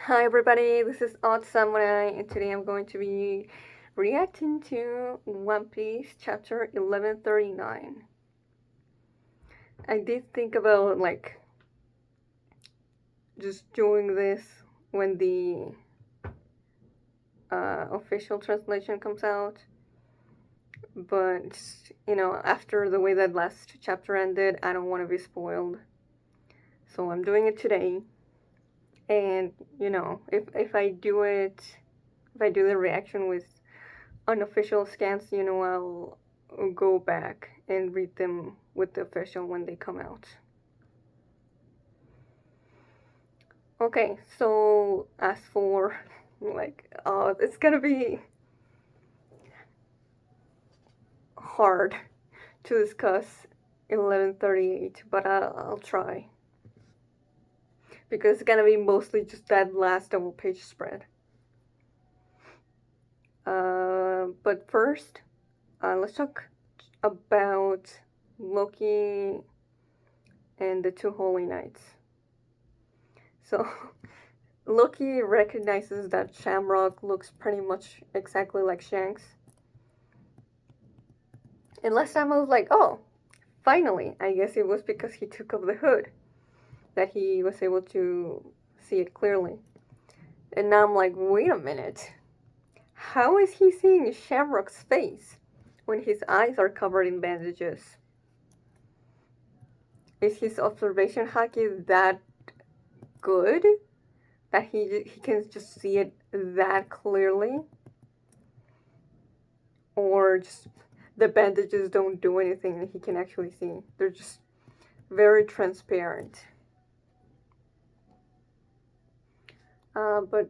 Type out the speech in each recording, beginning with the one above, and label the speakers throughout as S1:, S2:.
S1: Hi everybody, this is Odd Samurai, and today I'm going to be reacting to One Piece chapter 1139. I did think about just doing this when the official translation comes out, but after the way that last chapter ended, I don't want to be spoiled. So I'm doing it today, and if I do it, if I do the reaction with unofficial scans, I'll go back and read them with the official when they come out. Okay, so as for it's gonna be hard to discuss 1138, but I'll try because it's gonna be mostly just that last double page spread. But first, let's talk about Loki and the two Holy Knights. So, Loki recognizes that Shamrock looks pretty much exactly like Shanks. And last time I was like, oh, finally. I guess it was because he took off the hood that he was able to see it clearly. And now I'm like, wait a minute. How is he seeing Shamrock's face when his eyes are covered in bandages? Is his observation haki that good that he can just see it that clearly? Or just the bandages don't do anything and he can actually see? They're just very transparent. But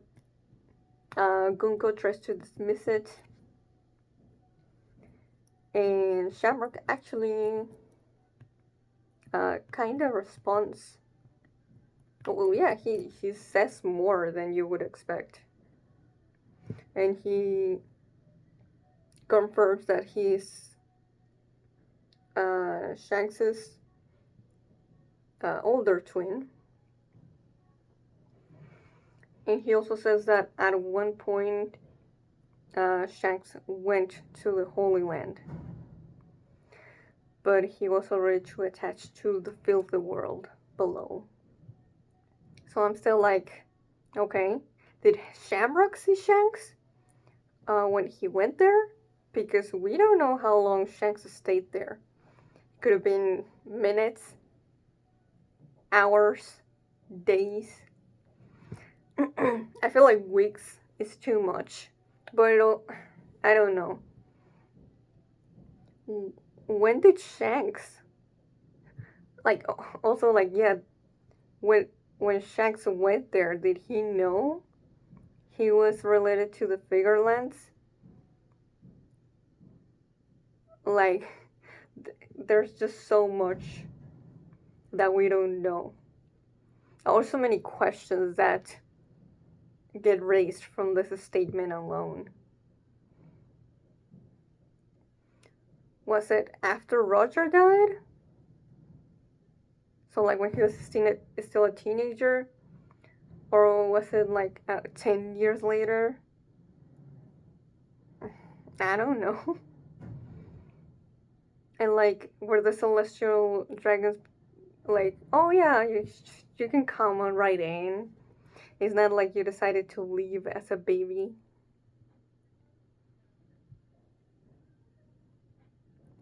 S1: Gunko tries to dismiss it, and Shamrock actually kind of responds. Well, yeah, he says more than you would expect, and he confirms that he's Shanks's older twin. And he also says that at one point, Shanks went to the Holy Land, but he was already too attached to the filthy world below. So I'm still like, okay, did Shamrock see Shanks when he went there? Because we don't know how long Shanks stayed there. Could have been minutes, hours, days. I feel like weeks is too much, but I don't know. When did Shanks also yeah, when Shanks went there, did he know he was related to the Figurelands? Like, there's just so much that we don't know. Also, many questions that get raised from this statement alone. Was it after Roger died? So, like, when he was still a teenager? Or was it 10 years later? I don't know. And, were the celestial dragons like, oh yeah, you can come on right in? It's not like you decided to leave as a baby.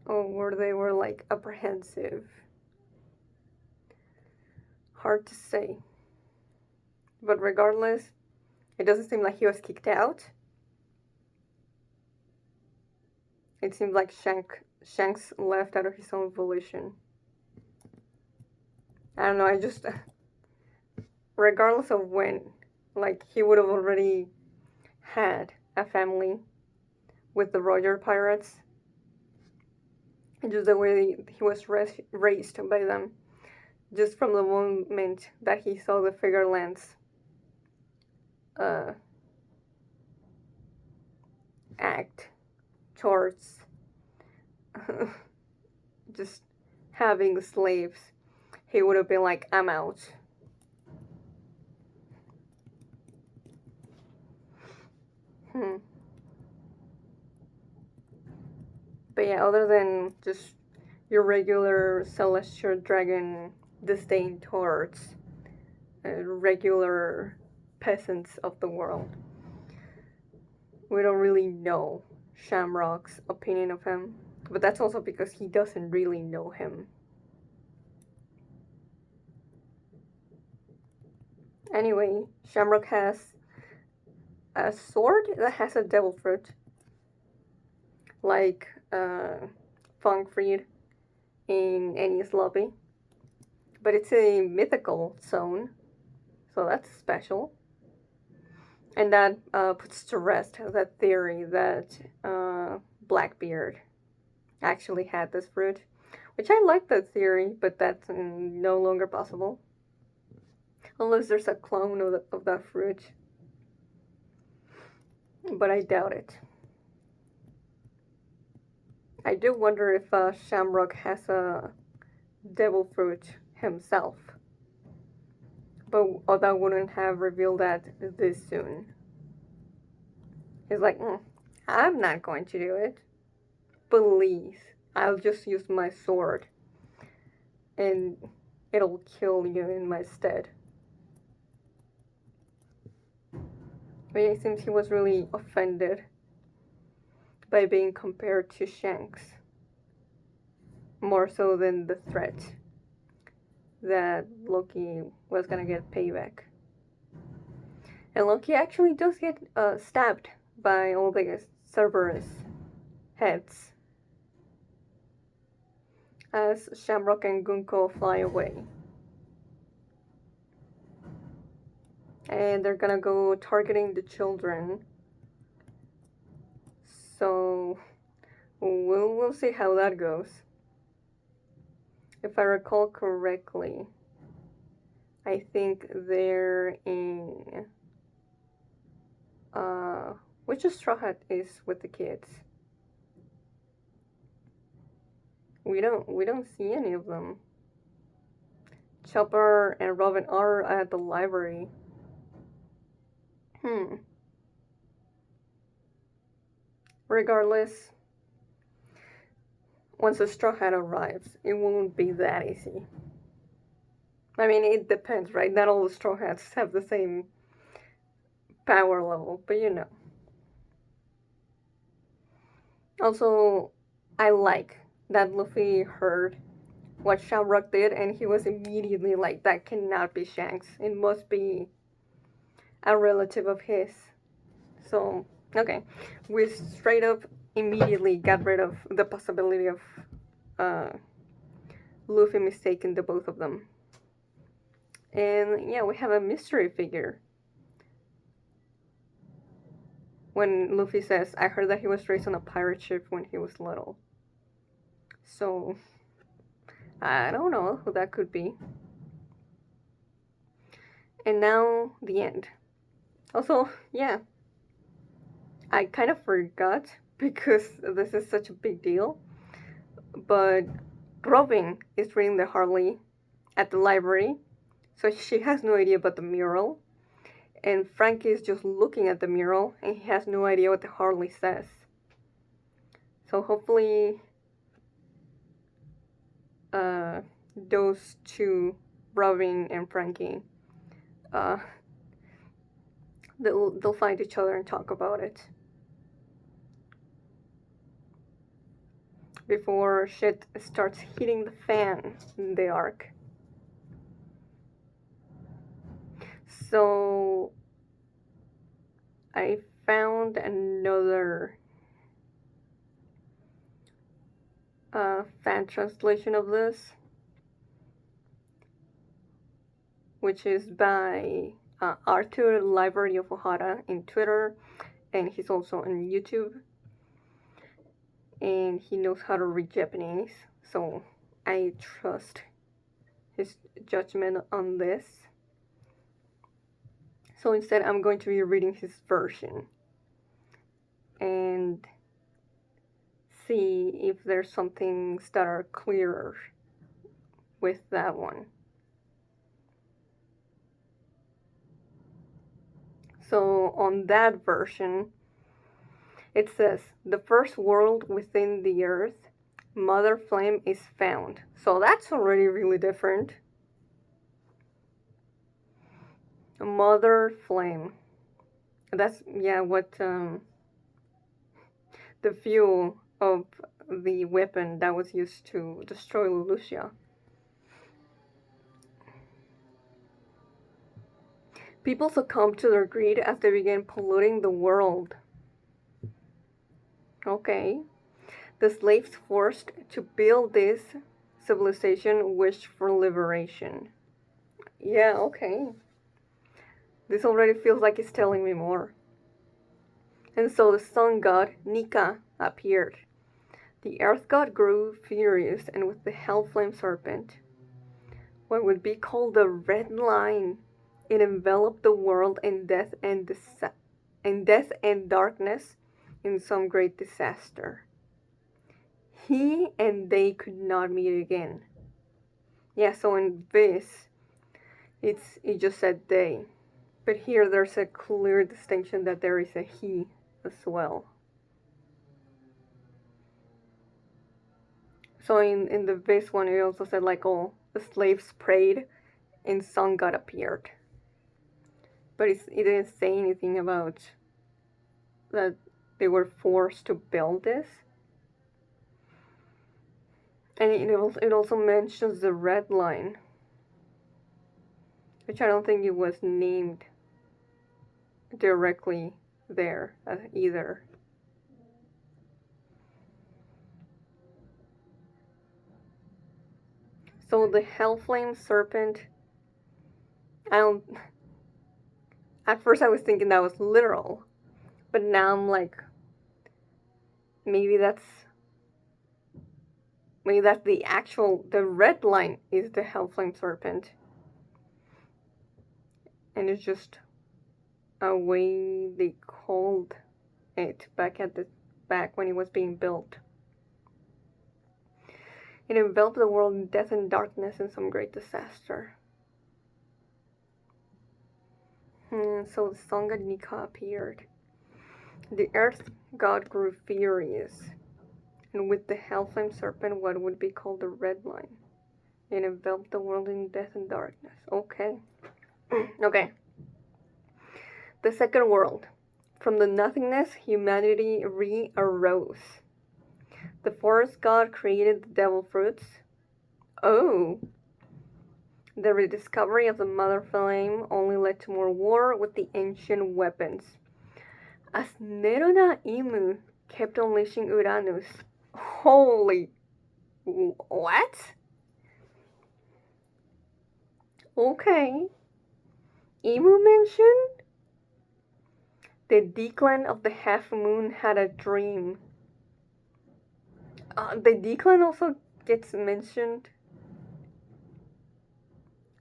S1: Or they were apprehensive. Hard to say. But regardless, it doesn't seem like he was kicked out. It seems like Shanks left out of his own volition. I don't know, I just regardless of when, he would have already had a family with the Roger pirates. And just the way he was raised by them. Just from the moment that he saw the Figurelands act towards just having slaves, he would have been like, I'm out. Hmm. But yeah, other than just your regular celestial dragon disdain towards regular peasants of the world, we don't really know Shamrock's opinion of him. But that's also because he doesn't really know him. Anyway, Shamrock has a sword that has a devil fruit, like Fongfried in Enies Lobby. But it's a mythical zone, so that's special. And that puts to rest that theory that Blackbeard actually had this fruit, which I like that theory, but that's no longer possible. Unless there's a clone of that fruit. But I doubt it. I do wonder if Shamrock has a devil fruit himself. But Oda wouldn't have revealed that this soon. He's like, I'm not going to do it. Please, I'll just use my sword. And it'll kill you in my stead. But it seems he was really offended by being compared to Shanks. More so than the threat that Loki was gonna get payback. And Loki actually does get stabbed by all the Cerberus heads as Shamrock and Gunko fly away. And they're gonna go targeting the children. So we'll see how that goes. If I recall correctly, I think they're in which Straw Hat is with the kids? We don't see any of them. Chopper and Robin are at the library. Regardless, once the Straw Hat arrives, it won't be that easy. I mean, it depends, right? Not all the Straw Hats have the same power level, but you know. Also, I like that Luffy heard what Shamrock did, and he was immediately like, that cannot be Shanks. It must be a relative of his. So, okay. We straight up immediately got rid of the possibility of Luffy mistaking the both of them. And yeah, we have a mystery figure. When Luffy says, I heard that he was raised on a pirate ship when he was little. So, I don't know who that could be. And now, the end. Also, yeah, I kind of forgot because this is such a big deal. But Robin is reading the Harley at the library, so she has no idea about the mural. And Frankie is just looking at the mural, and he has no idea what the Harley says. So hopefully, those two, Robin and Frankie, they'll find each other and talk about it before shit starts hitting the fan in the arc. So I found another fan translation of this, which is by Arthur Library of Ohara in Twitter, and he's also on YouTube. And he knows how to read Japanese, so I trust his judgment on this. So instead, I'm going to be reading his version and see if there's some things that are clearer with that one. So on that version, It says, the first world within the earth, Mother Flame is found. So that's already really different. Mother Flame. That's, yeah, what, the fuel of the weapon that was used to destroy Lucia. People succumbed to their greed as they began polluting the world. Okay. The slaves forced to build this civilization wished for liberation. Yeah, okay. This already feels like it's telling me more. And so the sun god, Nika, appeared. The earth god grew furious, and with the hell flame serpent, what would be called the red line, it enveloped the world in death and darkness in some great disaster. He and they could not meet again. Yeah, so in this, it just said they. But here there's a clear distinction that there is a he as well. So in the this one, it also said like, oh, the slaves prayed and sun god appeared. But it didn't say anything about that they were forced to build this. And it also mentions the red line, which I don't think it was named directly there either. So the Hellflame Serpent, I don't. At first I was thinking that was literal, but now I'm like, maybe that's the red line is the Hellflame Serpent. And it's just a way they called it back when it was being built. It enveloped the world in death and darkness in some great disaster. So the sun god Nika appeared. The earth god grew furious, and with the hellflame serpent, what would be called the red line, it enveloped the world in death and darkness. Okay. Okay. The second world. From the nothingness, humanity re-arose. The forest god created the devil fruits. Oh. The rediscovery of the mother flame only led to more war with the ancient weapons. As Nerona Imu kept unleashing Uranus. Holy... what? Okay. Imu mentioned? The decline of the half moon had a dream. The decline also gets mentioned.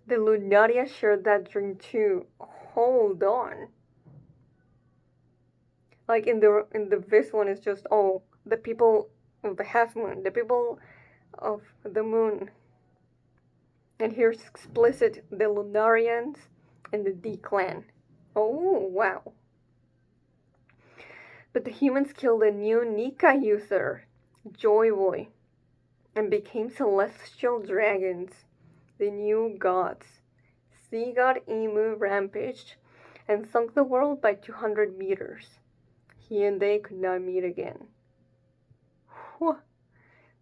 S1: The Lunaria shared that dream too. Hold on. Like in the this one, it's just, oh, the people of the half moon, the people of the moon. And here's explicit, the Lunarians and the D clan. Oh, wow. But the humans killed a new Nika user, Joy Boy, and became celestial dragons, the new gods. Sea god Emu rampaged and sunk the world by 200 meters. He and they could not meet again. Whew.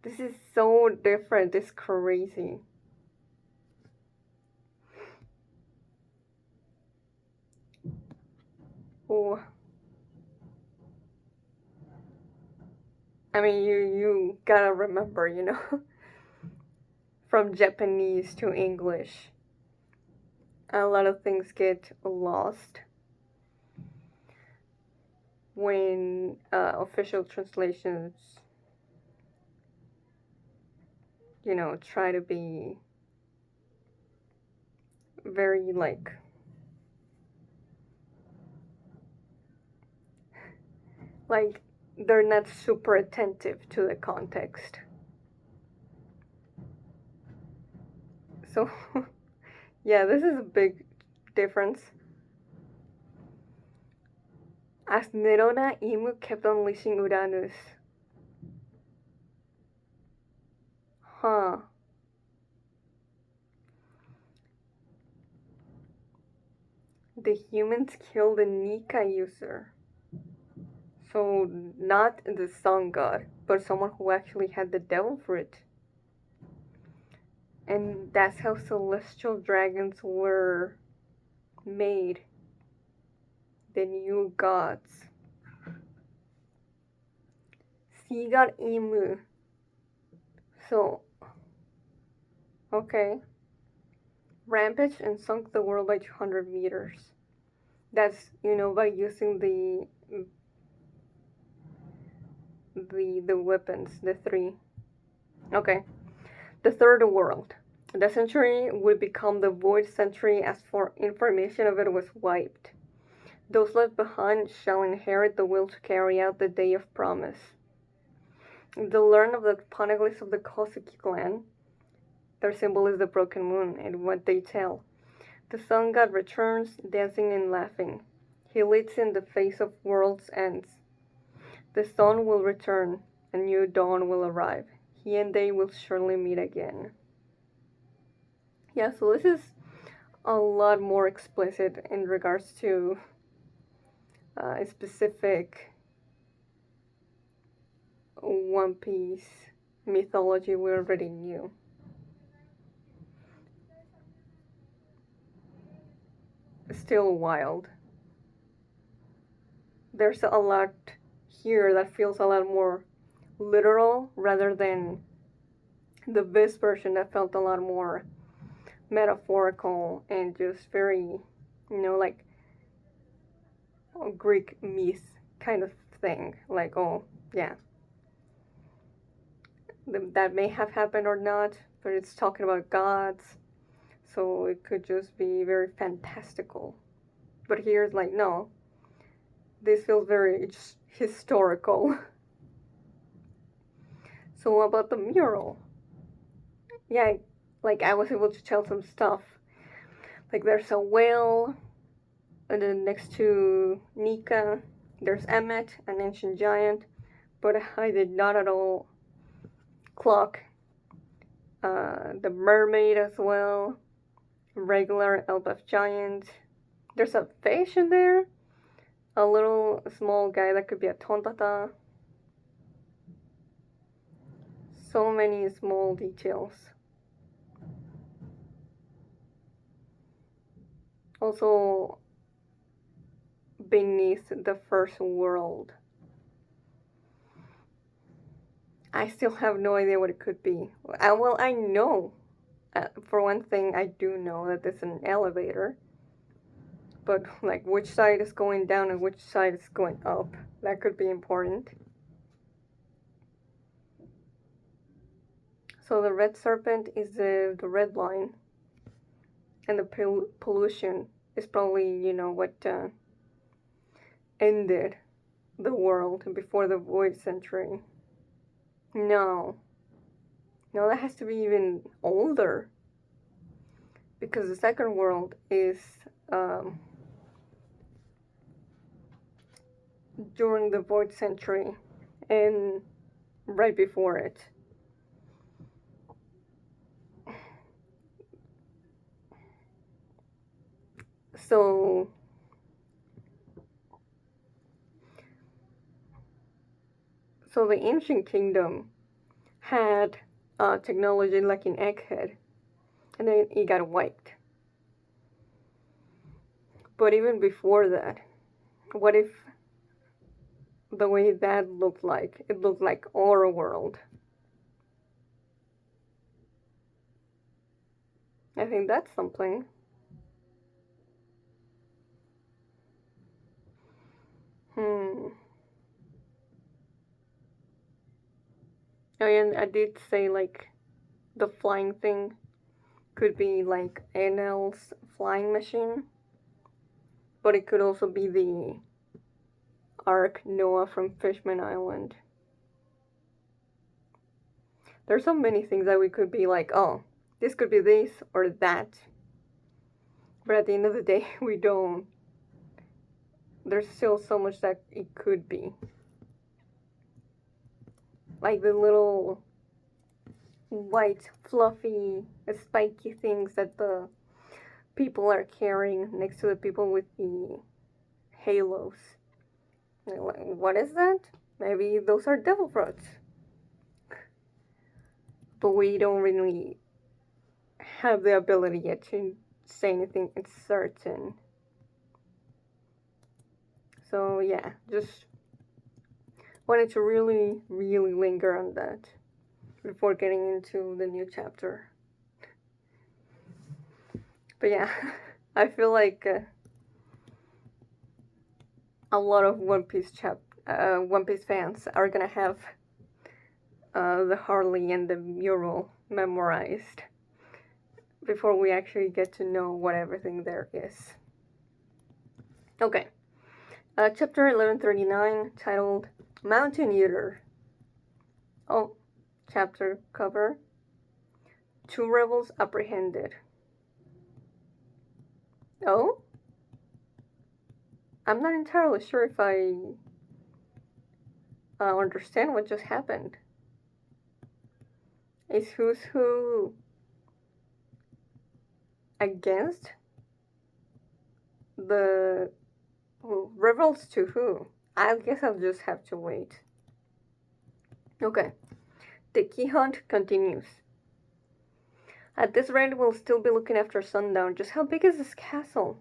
S1: This is so different, it's crazy. Oh. I mean, you gotta remember, from Japanese to English, a lot of things get lost when official translations, try to be very, like they're not super attentive to the context. So, yeah, this is a big difference. as Nerona Imu kept unleashing Uranus. Huh. The humans killed the Nika user. So, not the sun god, but someone who actually had the devil fruit. And that's how celestial dragons were made. The new gods. Sea god Imu. So, okay. Rampaged and sunk the world by 200 meters. That's, by using the weapons, the three. Okay. The third world. The century would become the void century as for information of it was wiped. Those left behind shall inherit the will to carry out the day of promise. They learn of the poneglyphs of the Kosuki clan. Their symbol is the broken moon, and what they tell. The sun god returns, dancing and laughing. He leads in the face of world's ends. The sun will return, a new dawn will arrive. He and they will surely meet again. Yeah, so this is a lot more explicit in regards to a specific One Piece mythology we already knew. Still wild. There's a lot here that feels a lot more literal rather than the Viz version that felt a lot more metaphorical and just very, like a Greek myth kind of thing. Like, oh, yeah. That may have happened or not, but it's talking about gods, so it could just be very fantastical. But here's like, no, this feels very just historical. So what about the mural? Yeah, like I was able to tell some stuff. Like there's a whale, and then next to Nika, there's Emmet, an ancient giant, but I did not at all clock the mermaid as well, regular elf giant. There's a fish in there, a little small guy that could be a tontata. So many small details. Also, beneath the first world. I still have no idea what it could be. Well, I know. For one thing, I do know that it's an elevator. But, like, which side is going down and which side is going up? That could be important. So the red serpent is the red line. And the pollution is probably, what ended the world before the void century. No, that has to be even older. Because the second world is during the void century and right before it. So the ancient kingdom had technology like an egghead, and then it got wiped. But even before that, what if the way that looked like, it looked like our world? I think that's something. Oh, and I did say, like, the flying thing could be, like, Enel's flying machine. But it could also be the Ark Noah from Fishman Island. There's so many things that we could be like, oh, this could be this or that. But at the end of the day, we don't there's still so much that it could be. Like the little white, fluffy, spiky things that the people are carrying next to the people with the halos. What is that? Maybe those are devil fruits. But we don't really have the ability yet to say anything certain. So yeah, just wanted to really, really linger on that before getting into the new chapter. But yeah, I feel like a lot of One Piece fans are gonna have the Harley and the mural memorized before we actually get to know what everything there is. Okay, chapter 1139, titled Mountain Eater. Oh, chapter cover. 2 rebels apprehended. Oh? I'm not entirely sure if I understand what just happened. Is Who's Who against the rebels to who? I guess I'll just have to wait. Okay. The key hunt continues. At this rate, we'll still be looking after sundown. Just how big is this castle?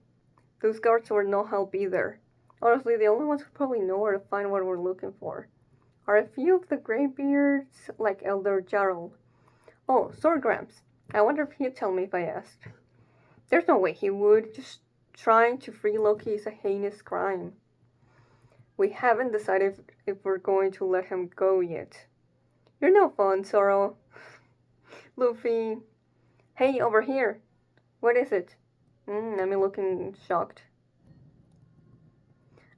S1: Those guards were no help either. Honestly, the only ones who probably know where to find what we're looking for are a few of the graybeards, like Elder Jarl. Oh, Swordgrams. I wonder if he'd tell me if I asked. There's no way he would. Just trying to free Loki is a heinous crime. We haven't decided if we're going to let him go yet. You're no fun, Zoro. Luffy. Hey, over here. What is it? I'm looking shocked.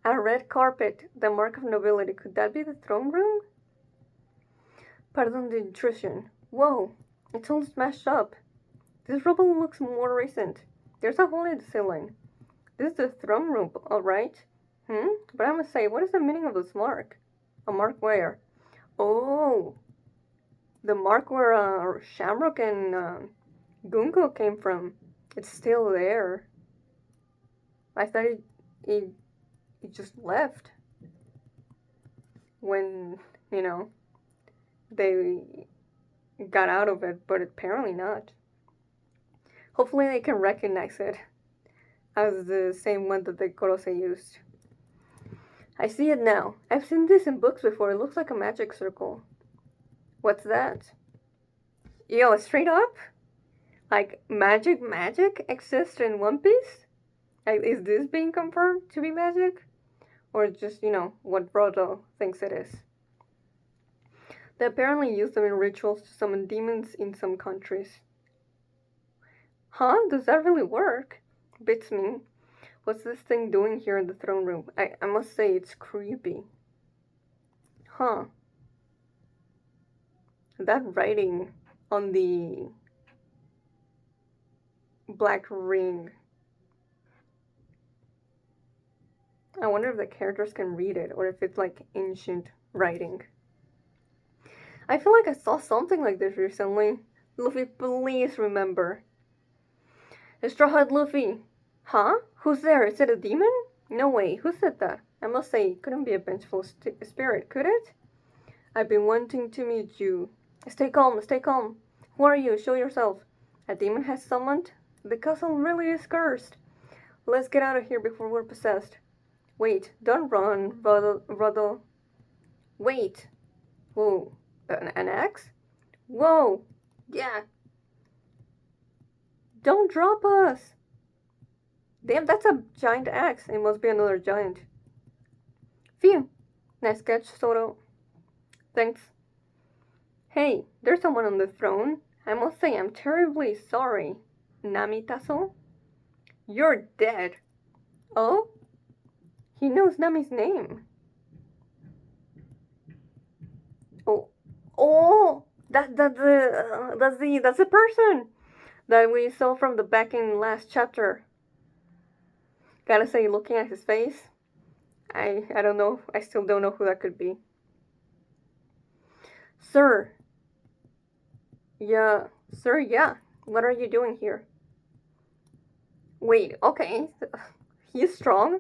S1: A red carpet, the mark of nobility. Could that be the throne room? Pardon the intrusion. Whoa, it's all smashed up. This rubble looks more recent. There's a hole in the ceiling. This is the throne room, alright? But I must say, what is the meaning of this mark? A mark where? Oh, the mark where Shamrock and Gunko came from. It's still there. I thought it just left when, they got out of it, but apparently not. Hopefully they can recognize it as the same one that the Korose used. I see it now. I've seen this in books before. It looks like a magic circle. What's that? Yo, straight up? Like, magic exists in One Piece? Like, is this being confirmed to be magic? Or just, what Brodo thinks it is? They apparently use them in rituals to summon demons in some countries. Huh? Does that really work? Beats me. What's this thing doing here in the throne room? I must say it's creepy. Huh. That writing on the black ring. I wonder if the characters can read it or if it's like ancient writing. I feel like I saw something like this recently. Luffy, please remember. Straw Hat Luffy. Huh? Who's there? Is it a demon? No way. Who said that? I must say, it couldn't be a vengeful spirit, could it? I've been wanting to meet you. Stay calm, stay calm. Who are you? Show yourself. A demon has summoned? The castle really is cursed. Let's get out of here before we're possessed. Wait, don't run, Rodo. Wait. Whoa. An axe? Whoa. Yeah. Don't drop us. Damn, that's a giant axe. It must be another giant. Phew. Nice catch, Zoro. Thanks. Hey, there's someone on the throne. I must say I'm terribly sorry. Namitaso? You're dead. Oh? He knows Nami's name. Oh, that's the person that we saw from the back in last chapter. Gotta say, looking at his face, I don't know. I still don't know who that could be. Sir. Yeah. Sir, yeah. What are you doing here? Wait, okay. He's strong.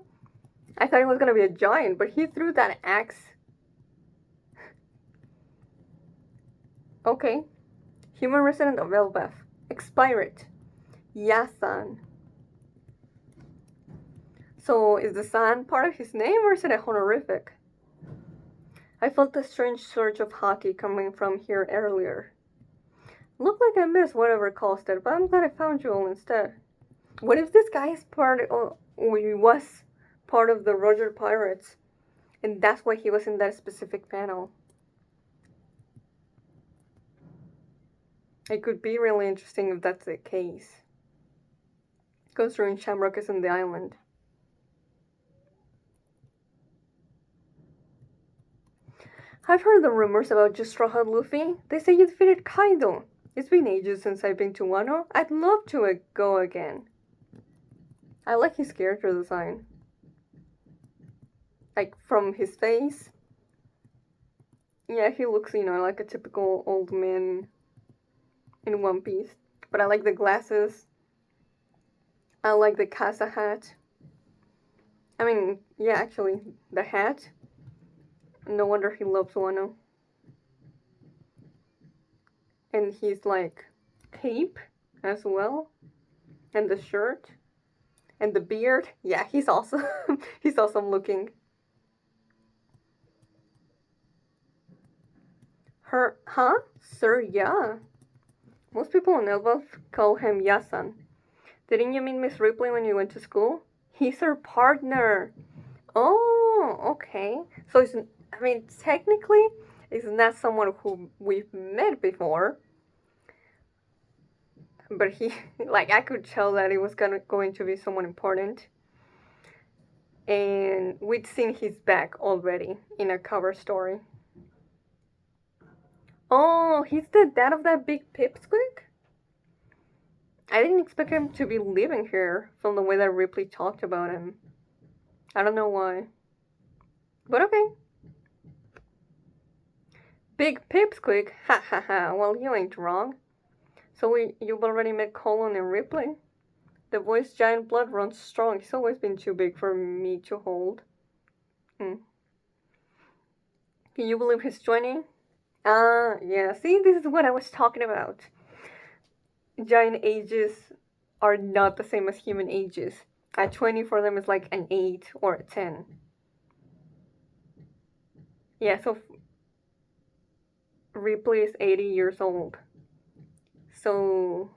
S1: I thought he was gonna be a giant, but he threw that axe. Okay. Human resident of Elbaf. Expirate. Yasan. So, is the san part of his name or is it a honorific? I felt a strange surge of hockey coming from here earlier. Looked like I missed whatever caused it, but I'm glad I found you all instead. What if this guy is he was part of the Roger Pirates, and that's why he was in that specific panel? It could be really interesting if that's the case, considering Shamrock is on the island. I've heard the rumors about you, Straw Hat Luffy. They say you defeated Kaido. It's been ages since I've been to Wano. I'd love to go again. I like his character design. Like, from his face. Yeah, he looks, like a typical old man in One Piece. But I like the glasses. I like the casa hat. I mean, yeah, actually, the hat. No wonder he loves Wano. And he's like cape as well. And the shirt. And the beard. Yeah, he's awesome. He's awesome looking. Huh? Sir, yeah. Most people in Elbaf call him Yasan. Didn't you meet Miss Ripley when you went to school? He's her partner. Oh, okay. So technically, it's not someone who we've met before. But I could tell that it was going to be someone important. And we'd seen his back already in a cover story. Oh, he's the dad of that big pipsqueak? I didn't expect him to be living here from the way that Ripley talked about him. I don't know why. But okay. Big pipsqueak? Ha ha ha. Well, you ain't wrong. So you've already met Colin and Ripley? The boy's giant blood runs strong. He's always been too big for me to hold. Can you believe he's 20? Ah, yeah. See, this is what I was talking about. Giant ages are not the same as human ages. At 20 for them is like an 8 or a 10. Yeah, so Ripley is 80 years old. So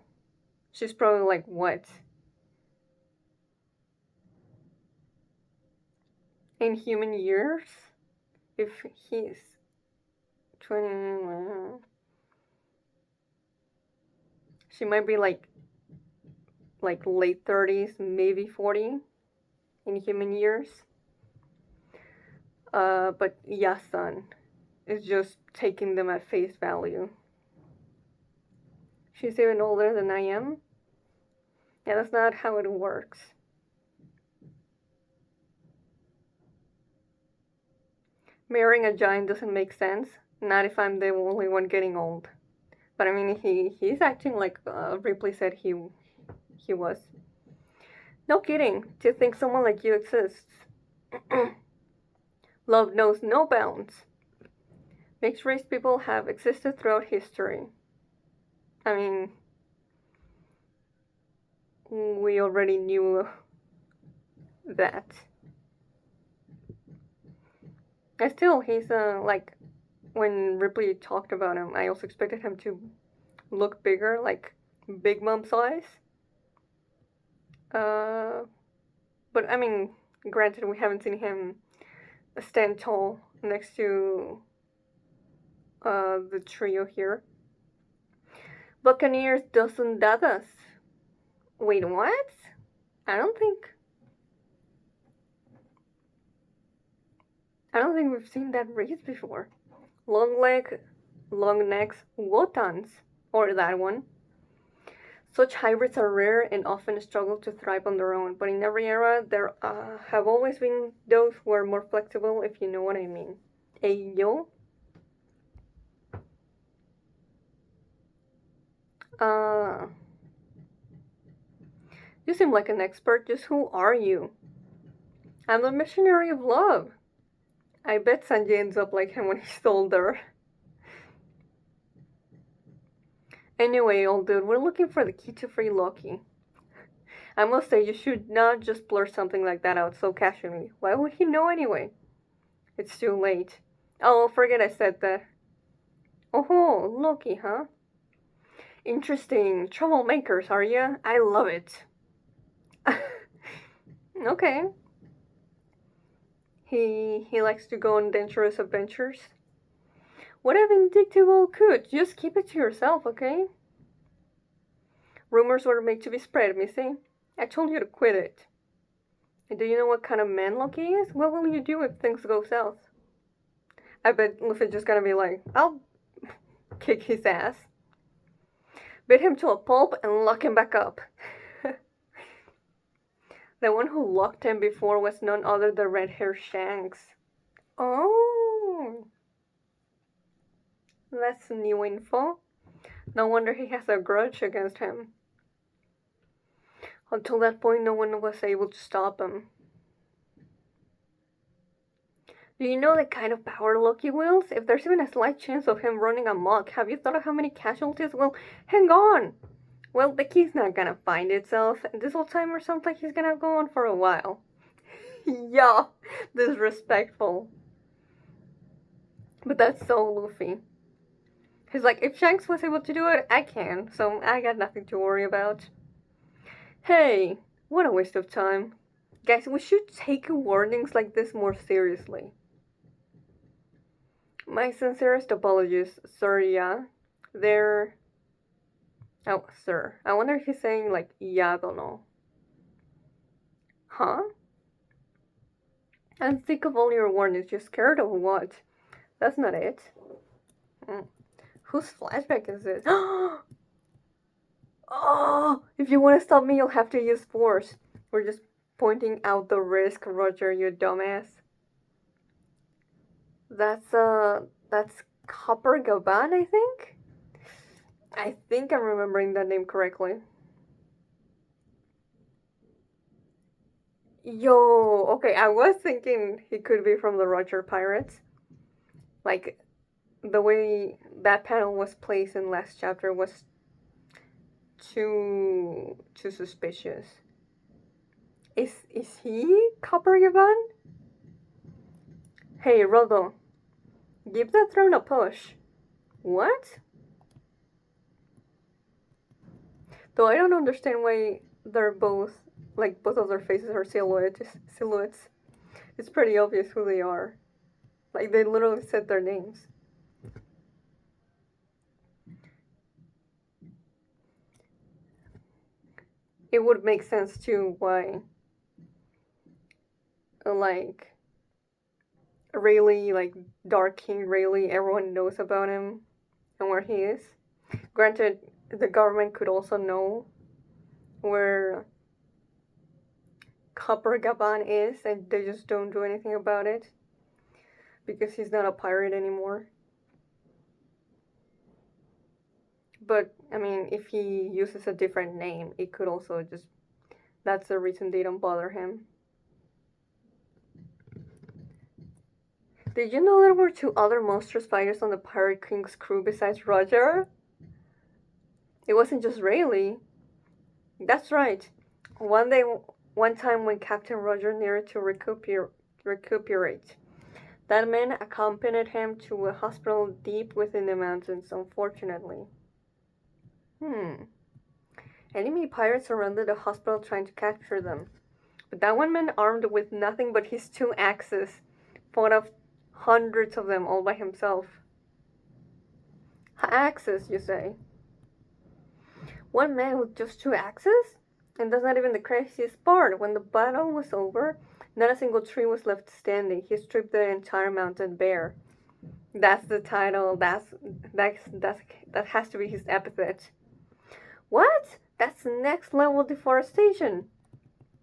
S1: she's probably like what? In human years? If he's 20, she might be like late 30s, maybe 40 in human years. But Yasan is just taking them at face value. She's even older than I am. Yeah, that's not how it works. Marrying a giant doesn't make sense. Not if I'm the only one getting old. But I mean, he's acting like Ripley said he was. No kidding. To think someone like you exists. Love knows no bounds. Mixed race people have existed throughout history. I mean, we already knew that. And still, he's like, when Ripley talked about him, I also expected him to look bigger, like Big Mom size. But I mean, granted, we haven't seen him stand tall next to the trio here. Buccaneers doesn't dadas. Wait, what? I don't think we've seen that race before. Long necks, wotans, or that one. Such hybrids are rare and often struggle to thrive on their own, but in every era there have always been those who are more flexible, if you know what I mean. Hey, yo. Uh, you seem like an expert. Just who are you? I'm the missionary of love. I bet Sanjay ends up like him when he's older. Anyway, old dude, we're looking for the key to free Loki. I must say, you should not just blurt something like that out so casually. Why would he know anyway? It's too late. Oh, forget I said that. Oh, Loki, huh? Interesting. Troublemakers, are ya? I love it. Okay. He likes to go on dangerous adventures. What a vindictive could. Just keep it to yourself, okay? Rumors were made to be spread, missy. I told you to quit it. And do you know what kind of man Loki is? What will you do if things go south? I bet Luffy's just gonna be like, I'll kick his ass, beat him to a pulp, and lock him back up. The one who locked him before was none other than red-haired Shanks. Oh, that's new info. No wonder he has a grudge against him. Until that point, no one was able to stop him. Do you know the kind of power Loki wields? If there's even a slight chance of him running amok, have you thought of how many casualties? Well, hang on! Well, the key's not gonna find itself, and this old timer sounds like he's gonna go on for a while. Yeah, disrespectful. But that's so Luffy. He's like, if Shanks was able to do it, I can, so I got nothing to worry about. Hey, what a waste of time. Guys, we should take warnings like this more seriously. My sincerest apologies, sir, yeah. They're... Oh, sir. I wonder if he's saying, like, yeah, don't know. Huh? I'm sick of all your warnings. You're scared of what? That's not it. Whose flashback is this? Oh! If you want to stop me, you'll have to use force. We're just pointing out the risk, Roger, you dumbass. That's Copper Gaban, I think? I think I'm remembering that name correctly. Yo, okay, I was thinking he could be from the Roger Pirates. Like, the way that panel was placed in last chapter was too suspicious. Is he Copper Gaban? Hey, Rodo, give that throne a push. What? Though I don't understand why they're both, like, both of their faces are silhouettes. It's pretty obvious who they are. Like, they literally said their names. It would make sense, too, why, like, Rayleigh, like, Dark King Rayleigh, everyone knows about him and where he is. Granted, the government could also know where Copper Gaban is, and they just don't do anything about it because he's not a pirate anymore. But, I mean, if he uses a different name, it could also just... That's the reason they don't bother him. Did you know there were 2 other monstrous fighters on the Pirate King's crew besides Roger? It wasn't just Rayleigh. That's right. One time when Captain Roger needed to recuperate, that man accompanied him to a hospital deep within the mountains, unfortunately. Enemy pirates surrounded the hospital trying to capture them. But that one man, armed with nothing but his 2 axes, fought off hundreds of them all by himself. Axes, you say? One man with just 2 axes? And that's not even the craziest part. When the battle was over, not a single tree was left standing. He stripped the entire mountain bare. That's the title. That has to be his epithet. What? That's next level deforestation.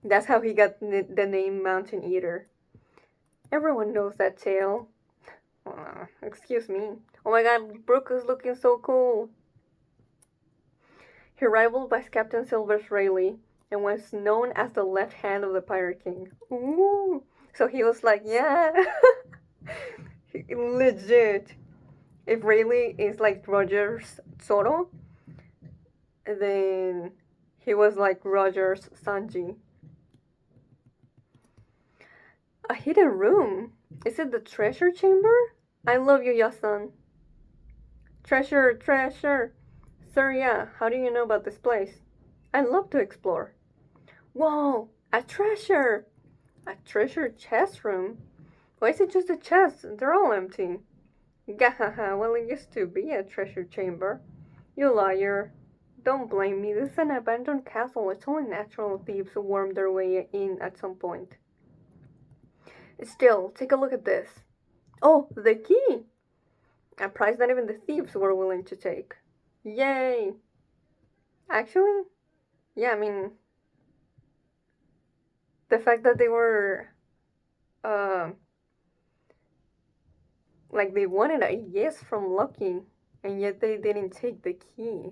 S1: That's how he got the name Mountain Eater. Everyone knows that tale. Excuse me. Oh my god, Brooke is looking so cool. He rivaled by Captain Silver's Rayleigh and was known as the left hand of the Pirate King. Ooh. So he was like, yeah. Legit. If Rayleigh is like Roger's Zoro, then he was like Roger's Sanji. A hidden room? Is it the treasure chamber? I love you, Yasan. Treasure, treasure. Sir, yeah, how do you know about this place? I love to explore. Whoa, a treasure! A treasure chest room? Why is it just a chest? They're all empty. Gahaha, well, it used to be a treasure chamber. You liar. Don't blame me. This is an abandoned castle. It's only natural thieves who worm their way in at some point. Still, take a look at this. Oh, the key! A prize not even the thieves were willing to take. Yay! Actually, yeah, I mean, the fact that they were, uh, like they wanted a yes from Lucky, and yet they didn't take the key.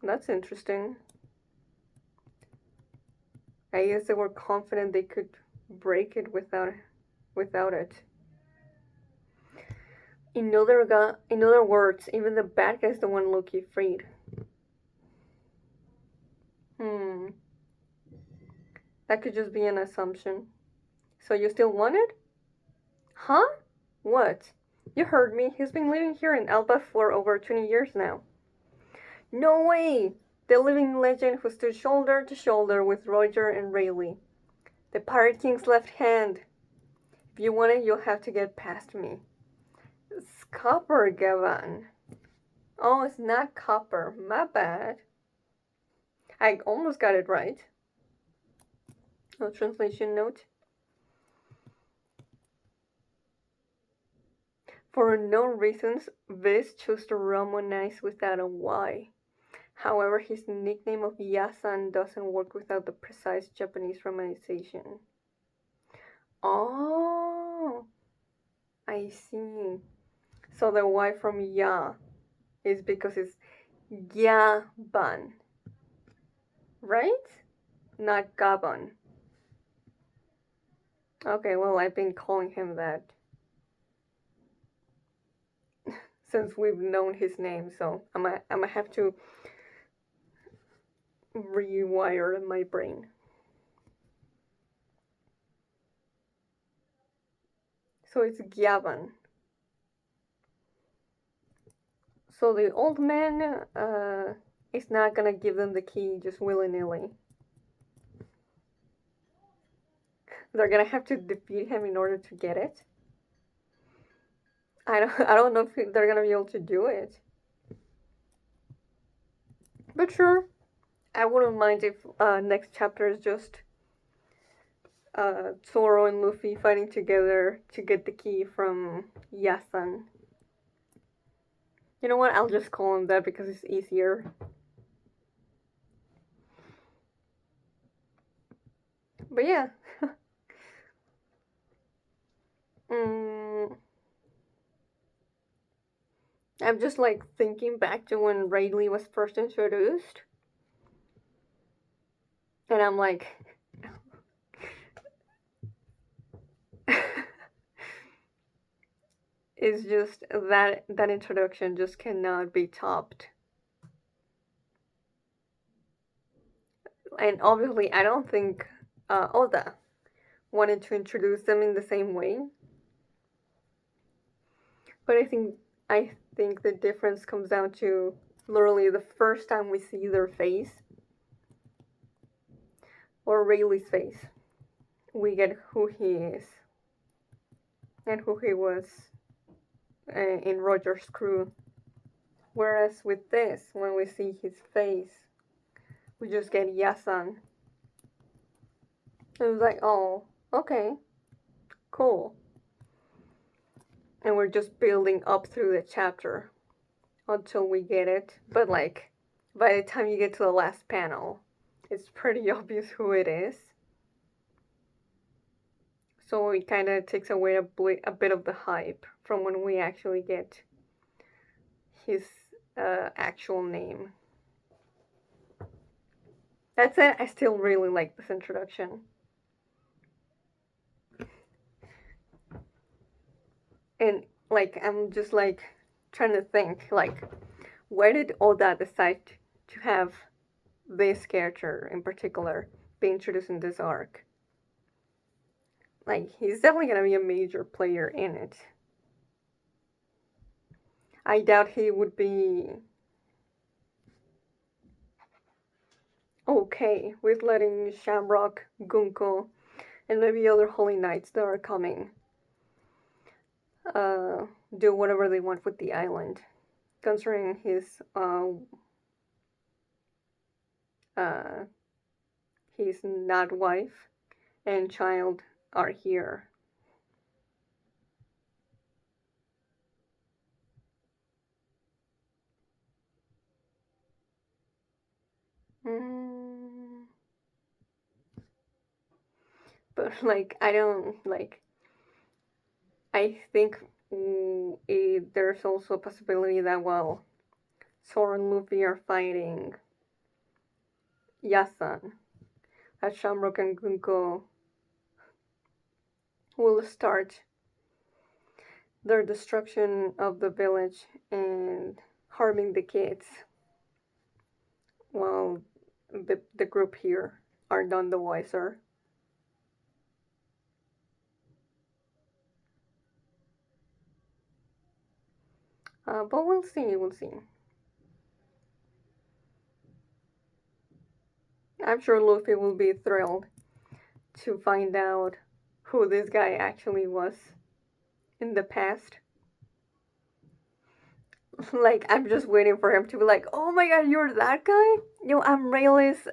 S1: That's interesting. I guess they were confident they could break it without it. In other words, even the bad guy's the one Loki freed. That could just be an assumption. So you still want it? Huh? What? You heard me. He's been living here in Alba for over 20 years now. No way! The living legend who stood shoulder to shoulder with Roger and Rayleigh. The Pirate King's left hand. If you want it, you'll have to get past me. It's copper, Gavan. Oh, it's not copper. My bad. I almost got it right. Oh, translation note. For unknown reasons, Viz chose to Romanize without a Y. However, his nickname of Yasan doesn't work without the precise Japanese romanization. Oh, I see. So the Y from Ya is because it's Gyaban, right? Not Gabon. Okay, well, I've been calling him that since we've known his name, so I'm gonna have to rewire my brain. So it's Gyaban. So the old man is not gonna give them the key just willy-nilly. They're gonna have to defeat him in order to get it. I don't know if they're gonna be able to do it. But sure, I wouldn't mind if next chapter is just Zoro and Luffy fighting together to get the key from Yasan. You know what? I'll just call him that because it's easier. But yeah. I'm just like thinking back to when Rayleigh was first introduced. And I'm like, it's just that introduction just cannot be topped. And obviously, I don't think Oda wanted to introduce them in the same way. But I think the difference comes down to literally the first time we see their face, or Rayleigh's face, we get who he is and who he was in Roger's crew. Whereas with this, when we see his face, we just get Yasan. It was like, oh, okay, cool. And we're just building up through the chapter until we get it. But like, by the time you get to the last panel, it's pretty obvious who it is. So it kind of takes away a bit of the hype from when we actually get his actual name. That said, I still really like this introduction. And like, I'm just like trying to think, like, why did Oda decide to have this character in particular be introduced in this arc? Like, he's definitely gonna be a major player in it. I doubt he would be okay with letting Shamrock, Gunko, and maybe other Holy Knights that are coming do whatever they want with the island, considering his not wife and child are here. Mm. But like, I don't like. I think there's also a possibility that while Sora and Luffy are fighting Yasan, that Shamrock and Gunko will start their destruction of the village and harming the kids, while the group here are none the wiser. But we'll see, we'll see. I'm sure Luffy will be thrilled to find out who this guy actually was in the past. Like, I'm just waiting for him to be like, oh my god, you're that guy? Yo, I'm Rayleigh's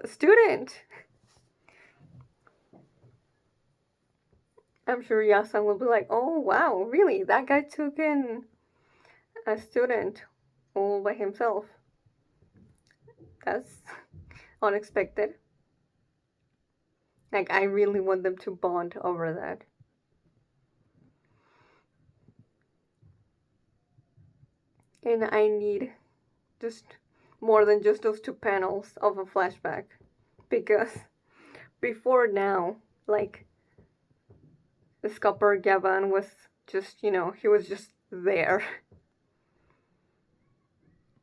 S1: student. I'm sure Yasan will be like, oh wow, really? That guy took in a student all by himself. That's unexpected. Like, I really want them to bond over that. And I need just more than just those 2 panels of a flashback. Because before now, like, the Scupper Gavan was just, he was just there.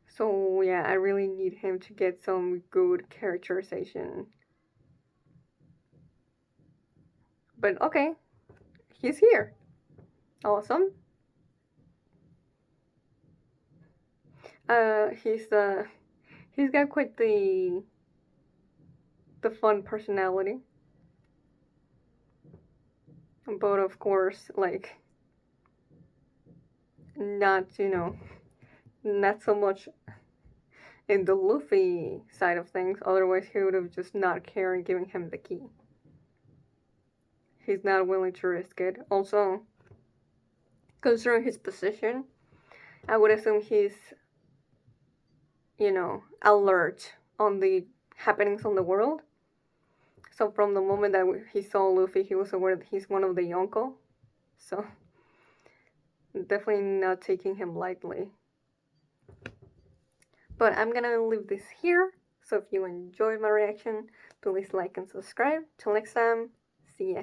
S1: So yeah, I really need him to get some good characterization. But okay, he's here. Awesome. He's got quite the fun personality. But of course, like, not, not so much in the Luffy side of things. Otherwise, he would have just not cared giving him the key. He's not willing to risk it. Also, considering his position, I would assume he's, alert on the happenings on the world. So from the moment that he saw Luffy, he was aware that he's one of the Yonko. So definitely not taking him lightly. But I'm gonna leave this here. So if you enjoyed my reaction, please like and subscribe. Till next time, see ya.